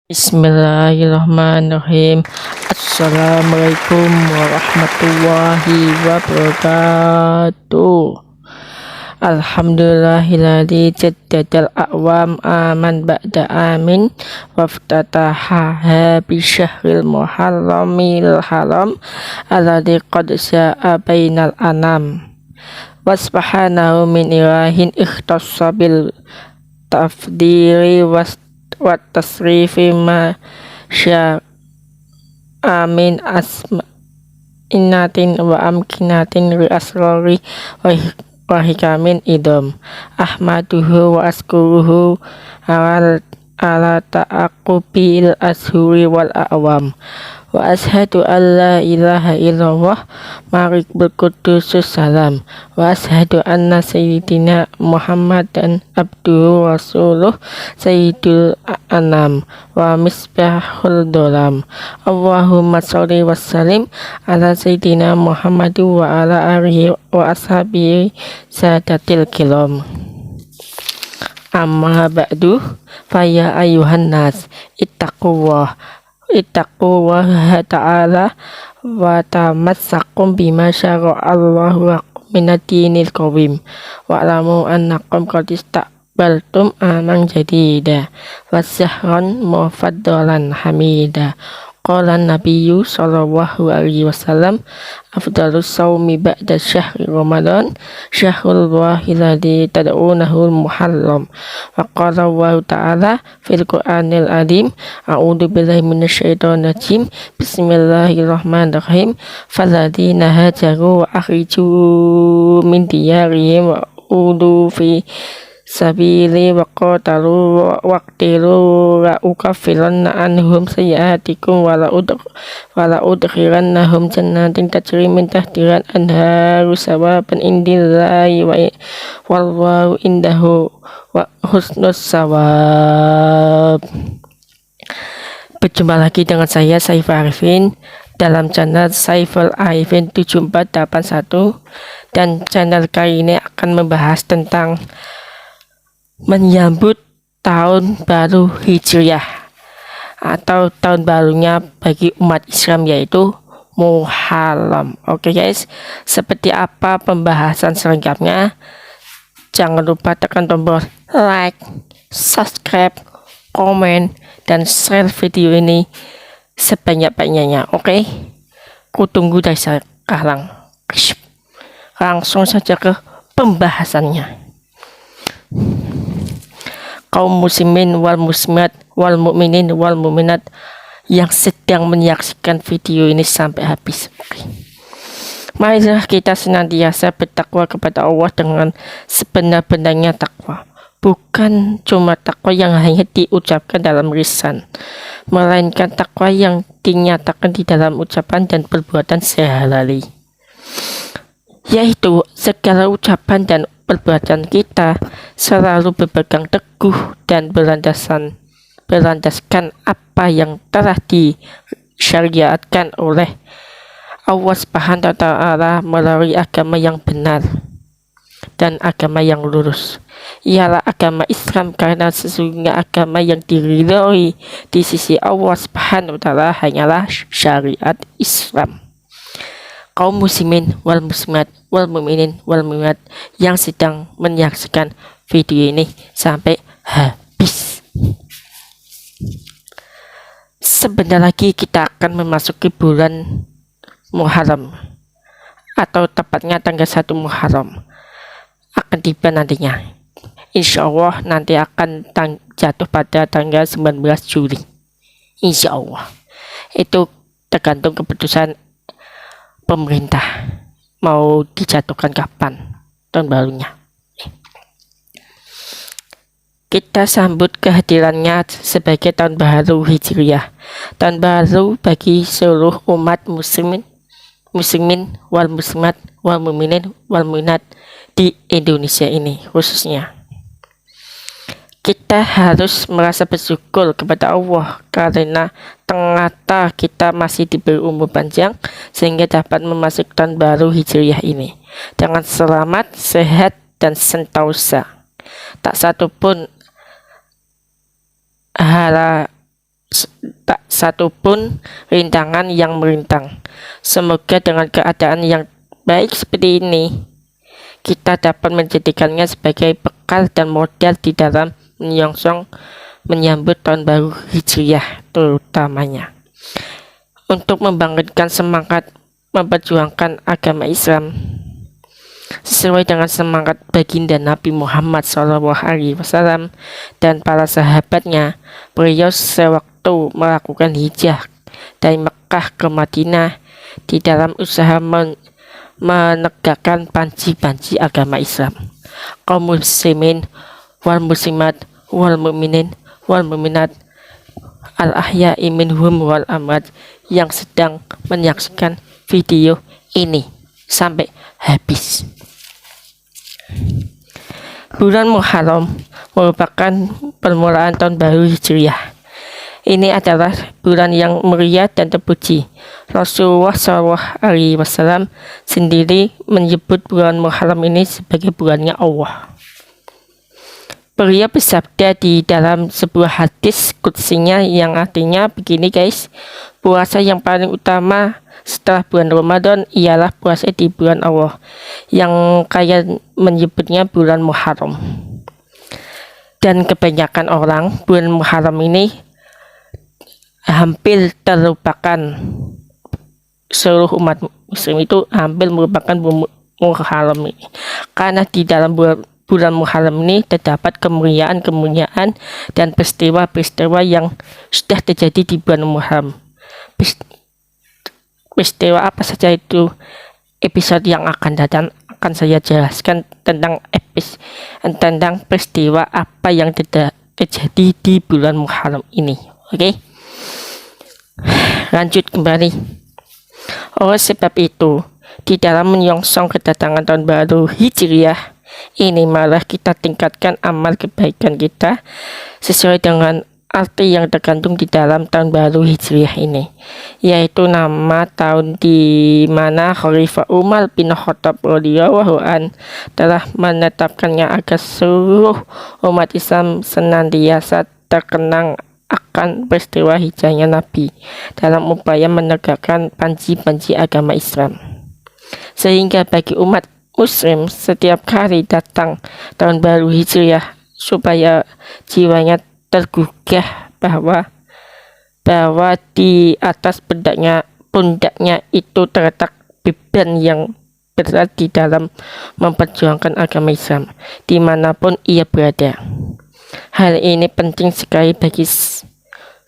Bismillahirrahmanirrahim. Assalamualaikum warahmatullahi wabarakatuh. Alhamdulillahilladzi jaddadal a'wam aman ba'da amin waftataha bi syahril muharramil haram alladzi qad sya'a bainal anam wasbahanahu min ilahin ikhtassa bil tafdiri wa tasrifi ma sya amin asma inatin wa amkinatin ri asrori wa hikamin idom ahmaduhu wa askuruhu ala ta'aqubil ashuri wal a'wam wa ashadu an la ilaha illallah marikul kudusus salam wa ashadu anna sayyidina muhammadan abduhu rasuluh sayyidul anam wa misbahul dolam Allahumma sholli wa sallim ala sayyidina muhammadu wa ala alihi wa ashabihi sadatil kiram. Amma ba'du faya ayuhan nas ittaqullah ta'ala wa tamassakum bima syara'allahu lakum minad-dinil qawim wa alamu annakum qad istaqbaltum aman jadida wa syahran mufaddalan hamida. Qala nabiyyu sallallahu alaihi wasallam afdalus shaumi ba'da syahri ramadan syahrul wahilladzi tad'unahul muharram wa qala Allah ta'ala fil qur'anil azim a'udzu billahi minasyaitonir rajim bismillahirrahmanirrahim falladzina hajaru wa akhriju min diyarihim wa udu fi sabili wa qatalu waqtilu la ukaffiranna anhum sayyi'atikum wa la udkhilannahum jannatin tajri min tahtiha al-anharu sawaban indillahi wallahu indahu wa husnus sawab. Berjumpa lagi dengan saya Saiful Arifin dalam channel Saiful Arifin 7481, dan channel kali ini akan membahas tentang menyambut tahun baru Hijriah atau tahun barunya bagi umat Islam, yaitu Muharram. Oke guys, seperti apa pembahasan selengkapnya? Jangan lupa tekan tombol like, subscribe, komen, dan share video ini sebanyak-banyaknya. Oke, kutunggu dari sekarang. Langsung saja ke pembahasannya. Kaum muslimin wal muslimat wal mukminin wal mukminat yang sedang menyaksikan video ini sampai habis. Marilah kita senantiasa bertakwa kepada Allah dengan sebenar-benarnya takwa. Bukan cuma takwa yang hanya diucapkan dalam lisan, melainkan takwa yang dinyatakan di dalam ucapan dan perbuatan sehari-hari, yaitu segala ucapan dan perbuatan kita selalu berpegang teguh dan berlandaskan apa yang telah disyariatkan oleh Allah Subhanahu wa Ta'ala melalui agama yang benar dan agama yang lurus, ialah agama Islam, karena sesungguhnya agama yang diridhoi di sisi Allah Subhanahu wa Ta'ala hanyalah syariat Islam. Kaum muslimin wal muslimat wal mukminin wal mukminat yang sedang menyaksikan video ini sampai habis. Sebentar lagi kita akan memasuki bulan Muharram, atau tepatnya tanggal 1 Muharram akan tiba nantinya. Insya Allah nanti akan jatuh pada tanggal 19 Juli. Insya Allah. Itu tergantung keputusan pemerintah mau dijatuhkan kapan tahun barunya. Kita sambut kehadirannya sebagai tahun baru Hijriah, tahun baru bagi seluruh umat muslimin wal muslimat wal mukminin wal mukminat di Indonesia ini khususnya. Kita harus merasa bersyukur kepada Allah karena ternyata kita masih diberi umur panjang sehingga dapat memasuki tahun baru Hijriah ini dengan selamat, sehat, dan sentosa. Tak satu pun hal tak satu pun rintangan yang merintang. Semoga dengan keadaan yang baik seperti ini, kita dapat menjadikannya sebagai bekal dan modal di dalam menyongsong menyambut tahun baru Hijriah, terutamanya untuk membangkitkan semangat memperjuangkan agama Islam sesuai dengan semangat baginda Nabi Muhammad SAW dan para sahabatnya. Beliau sewaktu melakukan hijrah dari Mekah ke Madinah di dalam usaha menegakkan panji-panji agama Islam. Kaum muslimin wal muslimat wal mu'minin wal mu'minat al-ahya'i minhum wal amwat yang sedang menyaksikan video ini sampai habis. Bulan Muharram merupakan permulaan tahun baru Hijriah. Ini adalah bulan yang meriah dan terpuji. Rasulullah SAW sendiri menyebut bulan Muharram ini sebagai bulannya Allah. Beliau bersabda di dalam sebuah hadis qudsinya yang artinya begini guys, puasa yang paling utama setelah bulan Ramadan ialah puasa di bulan Allah, yang kaya menyebutnya bulan Muharram. Dan kebanyakan orang bulan Muharram ini hampir terlupakan. Seluruh umat muslim itu hampir merupakan Muharram ini, karena di dalam bulan Muharram ini terdapat kemuliaan-kemuliaan dan peristiwa-peristiwa yang sudah terjadi di bulan Muharram. Peristiwa apa saja itu, episode yang akan datang akan saya jelaskan tentang peristiwa apa yang terjadi di bulan Muharram ini. Oke, lanjut kembali. Oleh sebab itu, di dalam menyongsong kedatangan tahun baru Hijriah ini, malah kita tingkatkan amal kebaikan kita sesuai dengan arti yang tergantung di dalam tahun baru Hijriah ini, yaitu nama tahun di mana Khalifah Umar bin Khattab radhiyallahu an telah menetapkannya agar seluruh umat Islam senantiasa terkenang akan peristiwa hijrahnya Nabi dalam upaya menegakkan panji-panji agama Islam. Sehingga bagi umat Muslim setiap kali datang tahun baru Hijriah, supaya jiwanya tergugah bahwa di atas pundaknya itu terletak beban yang berat di dalam memperjuangkan agama Islam dimanapun ia berada. Hal ini penting sekali bagi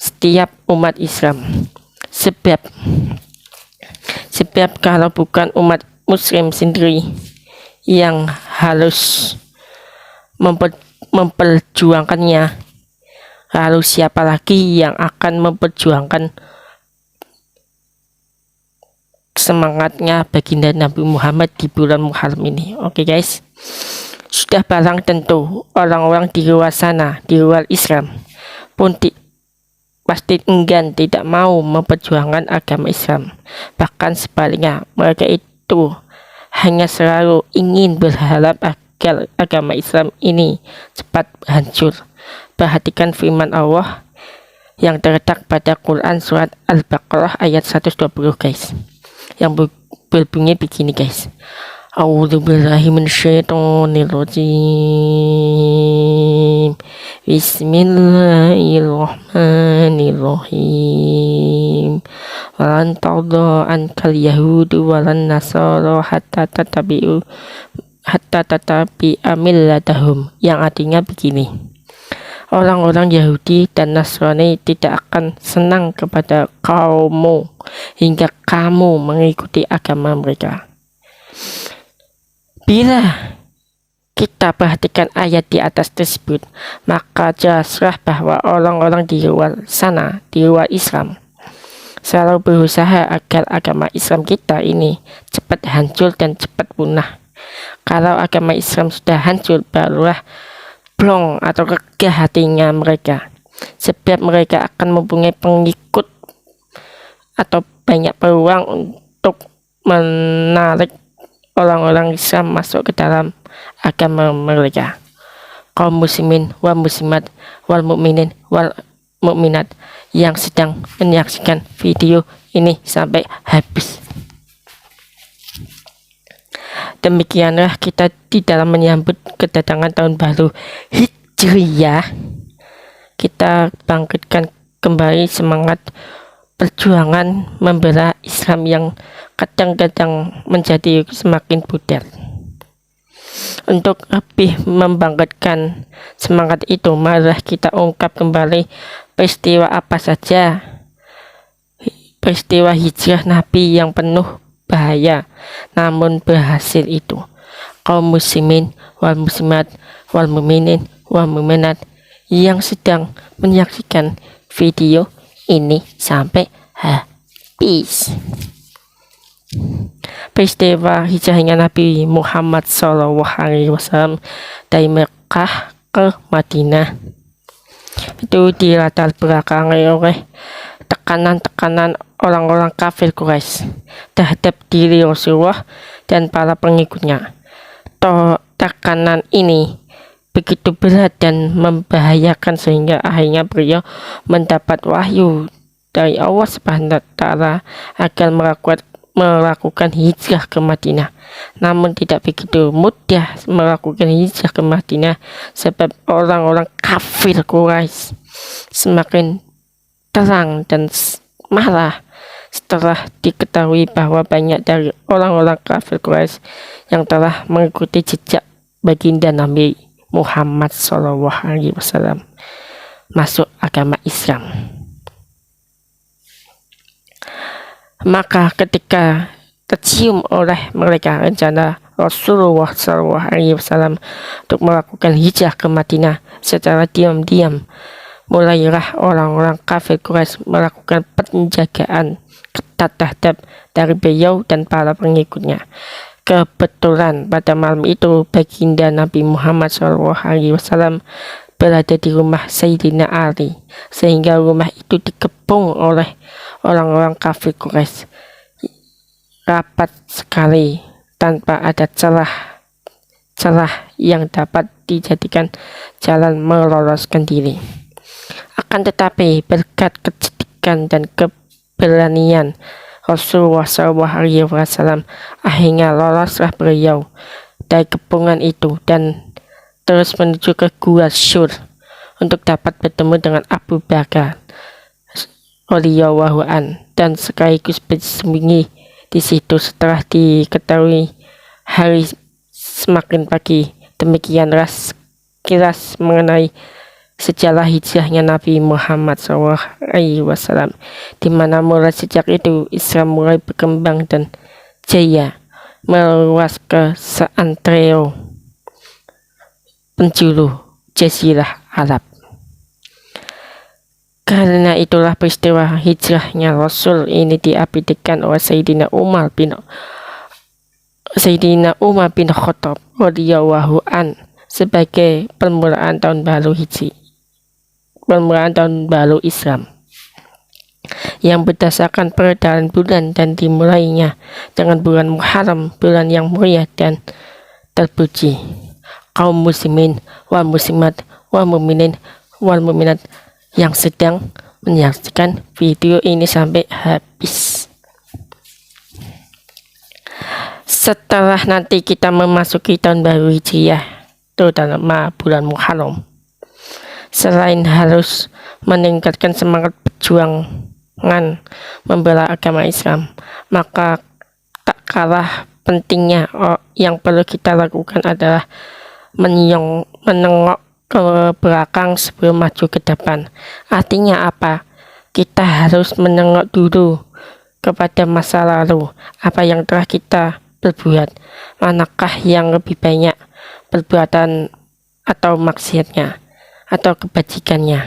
setiap umat Islam, sebab kalau bukan umat Muslim sendiri yang harus memperjuangkannya, lalu siapa lagi yang akan memperjuangkan semangatnya baginda Nabi Muhammad di bulan Muharram ini? Oke guys, sudah barang tentu orang-orang di luar sana, di luar Islam pun pasti enggan, tidak mau memperjuangkan agama Islam. Bahkan sebaliknya, mereka itu hanya selalu ingin berharap agar agama Islam ini cepat hancur. Perhatikan firman Allah yang terletak pada Quran surat Al-Baqarah ayat 120 guys, yang berbunyi begini guys. A'udzubillahi minasyaitonirrajim. Bismillahirrahmanirrahim. Walan tarda ankal yahudu walan nasara hatta tatabi'a millatahum, yang artinya begini. Orang-orang Yahudi dan Nasrani tidak akan senang kepada kaummu hingga kamu mengikuti agama mereka. Bila kita perhatikan ayat di atas tersebut, maka jelaslah bahwa orang-orang di luar sana, di luar Islam, selalu berusaha agar agama Islam kita ini cepat hancur dan cepat punah. Kalau agama Islam sudah hancur, barulah plong atau regah hatinya mereka, sebab mereka akan mempunyai pengikut atau banyak peluang untuk menarik orang-orang Islam masuk ke dalam agama mereka. Kaum muslimin wal muslimat wal mu'minin wal mukminat yang sedang menyaksikan video ini sampai habis. Demikianlah kita di dalam menyambut kedatangan tahun baru Hijriyah. Kita bangkitkan kembali semangat perjuangan membela Islam yang kadang-kadang menjadi semakin pudar. Untuk lebih membangkitkan semangat itu, mari kita ungkap kembali peristiwa apa saja peristiwa hijrah Nabi yang penuh bahaya namun berhasil itu. Kaum muslimin wal muslimat wal muminin wal muminat yang sedang menyaksikan video ini sampai habis. Peristiwa hijrahnya Nabi Muhammad SAW dari Mekah ke Madinah itu dilatar belakangi oleh tekanan-tekanan orang-orang kafir Quraisy terhadap diri Rasulullah dan para pengikutnya. Tekanan ini begitu berat dan membahayakan sehingga akhirnya beliau mendapat wahyu dari Allah Subhanahu wa Ta'ala agar melakukan hijrah ke Madinah. Namun tidak begitu mudah melakukan hijrah ke Madinah sebab orang-orang kafir Quraisy semakin terang dan marah setelah diketahui bahwa banyak dari orang-orang kafir Quraisy yang telah mengikuti jejak baginda Nabi Muhammad SAW masuk agama Islam. Maka ketika tercium oleh mereka rencana Rasulullah SAW untuk melakukan hijrah ke Madinah secara diam-diam, mulailah orang-orang kafir Quraisy melakukan penjagaan ketat terhadap dari beliau dan para pengikutnya. Kebetulan pada malam itu baginda Nabi Muhammad SAW berada di rumah Sayyidina Ali, sehingga rumah itu dikepung oleh orang-orang kafir Quraisy rapat sekali tanpa ada celah yang dapat dijadikan jalan meloloskan diri. Akan tetapi berkat kecerdikan dan keberanian Rasulullah SAW akhirnya loloslah beliau dari kepungan itu dan terus menuju ke Gua Syur untuk dapat bertemu dengan Abu Bakar radhiyallahu an dan sekaligus bersembunyi di situ. Setelah diketahui hari semakin pagi. Demikianlah sekilas mengenai sejarah hijrahnya Nabi Muhammad SAW, di mana mulai sejak itu Islam mulai berkembang dan jaya meluas ke seantero penjuru Jazirah Arab. Karena itulah peristiwa hijrahnya Rasul ini diabadikan oleh Sayyidina Umar bin Khattab radhiyallahu an sebagai permulaan tahun baru Hijri, permulaan tahun baru Islam yang berdasarkan peredaran bulan dan dimulainya dengan bulan Muharram, bulan yang mulia dan terpuji. Kaum muslimin wal muslimat wal muminin wal muminat yang sedang menyaksikan video ini sampai habis. Setelah nanti kita memasuki tahun baru Hijriah, terutama bulan Muharram, selain harus meningkatkan semangat perjuangan membela agama Islam, maka tak kalah pentingnya yang perlu kita lakukan adalah menengok ke belakang sebelum maju ke depan. Artinya apa? Kita harus menengok dulu kepada masa lalu, apa yang telah kita berbuat, manakah yang lebih banyak perbuatan atau maksiatnya atau kebajikannya,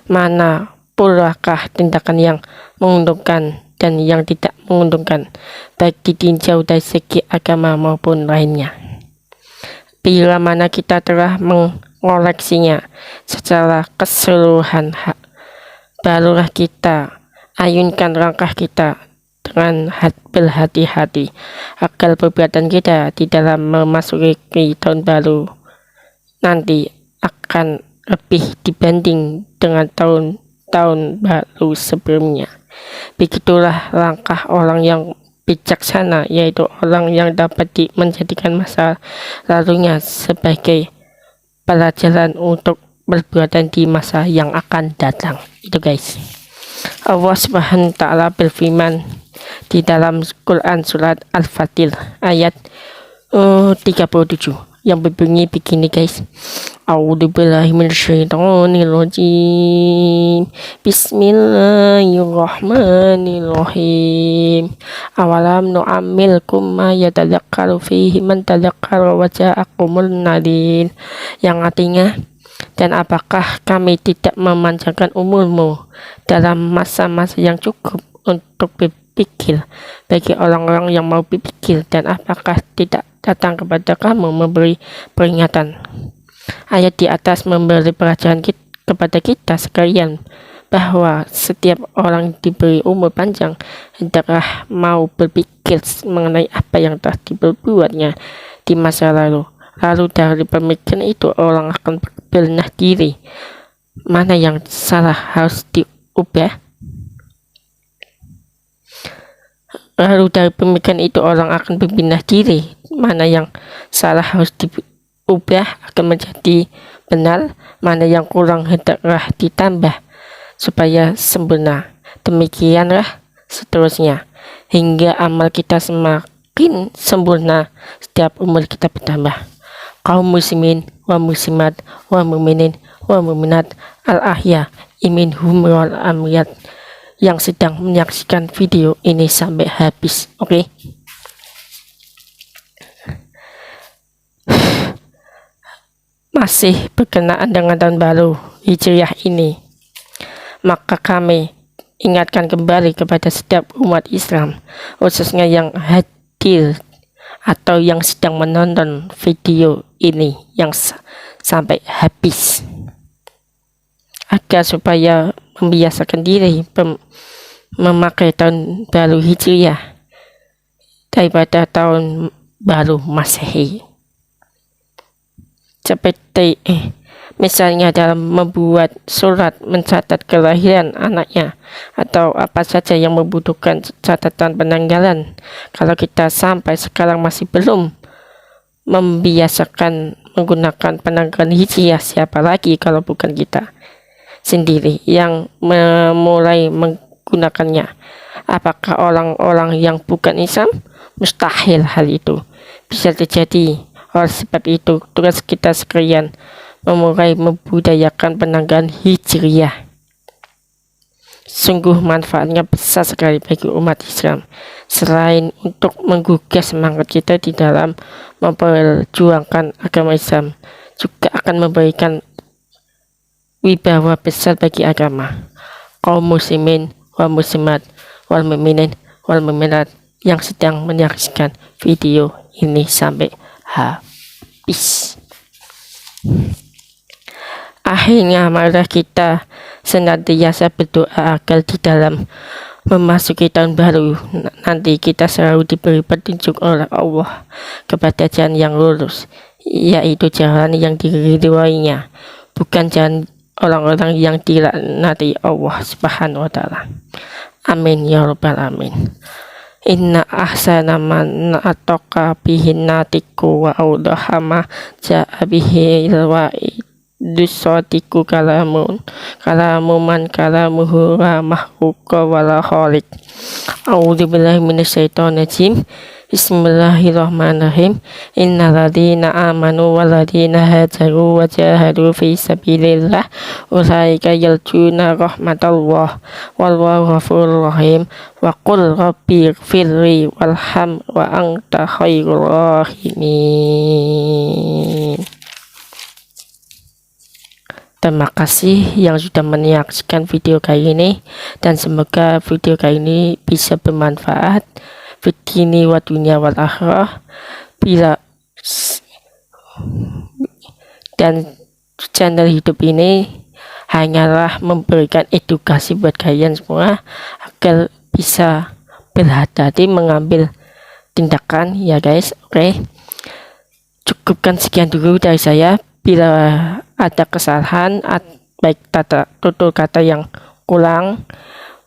mana pulakah tindakan yang menguntungkan dan yang tidak menguntungkan, baik ditinjau dari segi agama maupun lainnya. Bila mana kita telah mengoleksinya secara keseluruhan, barulah kita ayunkan langkah kita dengan berhati-hati agar perbuatan kita di dalam memasuki tahun baru nanti akan lebih dibanding dengan tahun-tahun baru sebelumnya. Begitulah langkah orang yang bijaksana, yaitu orang yang dapat menjadikan masa lalunya sebagai pelajaran untuk perbuatan di masa yang akan datang. Itu guys. Allah Subhanahu wa taala berfirman di dalam Quran surat Al-Fatir ayat 37 yang berbunyi begini guys. A'udzubillahi minasyaitonirrajim. Bismillahirrahmanirrahim. Awalam nu'ammilkum ma yatadzakkaru fihi man tadzakkara wa ja'akumul nadhir. Yang artinya, dan apakah kami tidak memanjangkan umurmu dalam masa-masa yang cukup untuk berpikir bagi orang-orang yang mau berpikir, dan apakah tidak datang kepada kamu memberi peringatan. Ayat di atas memberi pelajaran kepada kita sekalian bahwa setiap orang diberi umur panjang hendaklah mau berpikir mengenai apa yang telah diperbuatnya di masa lalu. Lalu dari pemikiran itu orang akan berbenah diri. Mana yang salah harus diubah. Lalu dari pemikiran itu orang akan berbenah diri. Mana yang salah harus diubah akan menjadi benar. Mana yang kurang hendaklah ditambah supaya sempurna. Demikianlah seterusnya hingga amal kita semakin sempurna setiap umur kita bertambah. Kaum muslimin wa muslimat wa mu'minin wa mu'minat al-ahya minhum wal amwat yang sedang menyaksikan video ini sampai habis. Oke. Masih berkenaan dengan tahun baru Hijriah ini, maka kami ingatkan kembali kepada setiap umat Islam, khususnya yang hadir atau yang sedang menonton video ini yang sampai habis, agar supaya membiasakan diri memakai tahun baru Hijriah daripada tahun baru Masehi. Seperti misalnya dalam membuat surat mencatat kelahiran anaknya atau apa saja yang membutuhkan catatan penanggalan. Kalau kita sampai sekarang masih belum membiasakan menggunakan penanggalan Hijriah, siapa lagi kalau bukan kita sendiri yang memulai menggunakannya? Apakah orang-orang yang bukan Islam? Mustahil hal itu bisa terjadi. Oleh sebab itu, tugas kita sekalian memulai membudayakan penanggalan Hijriah. Sungguh manfaatnya besar sekali bagi umat Islam. Selain untuk menggugah semangat kita di dalam memperjuangkan agama Islam, juga akan memberikan wibawa besar bagi agama. Kaum muslimin wal muslimat wal mu'minin wal mu'minat yang sedang menyaksikan video ini sampai habis. Akhirnya marilah kita senantiasa berdoa agar di dalam memasuki tahun baru nanti kita selalu diberi petunjuk oleh Allah kepada jalan yang lurus, yaitu jalan yang diridhoinya, bukan jalan orang-orang yang dilaknati Allah Subhanahu wa taala. Amin ya rabbal alamin. Inna ahsana man atoka bihin natiku wa audahama ja'a bihi ilwaidusatiku kalamun man kalamuhu la mahruqa wa la khalik. A'udzubillahi minasyaitonirrajim. Bismillahirrahmanirrahim. Innal ladzina amanu wal ladzina hajaru wa jahadu fi sabilillah ulaika yarjuna rahmatallah wallahu ghafurur rahim wa qul rabbi ighfirli warham wa anta khairur rahimin. Terima kasih yang sudah menyaksikan video kali ini, dan semoga video kali ini bisa bermanfaat fitini wa dunya wal akhirah. Dan channel YouTube ini hanyalah memberikan edukasi buat kalian semua agar bisa berhati-hati mengambil tindakan ya guys. Oke. Cukupkan sekian dulu dari saya. Bila ada kesalahan, baik tutur kata yang kurang,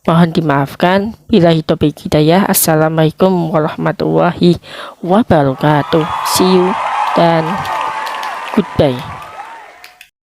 mohon dimaafkan. Billahi taufiq hidayah. Assalamualaikum warahmatullahi wabarakatuh. See you dan goodbye.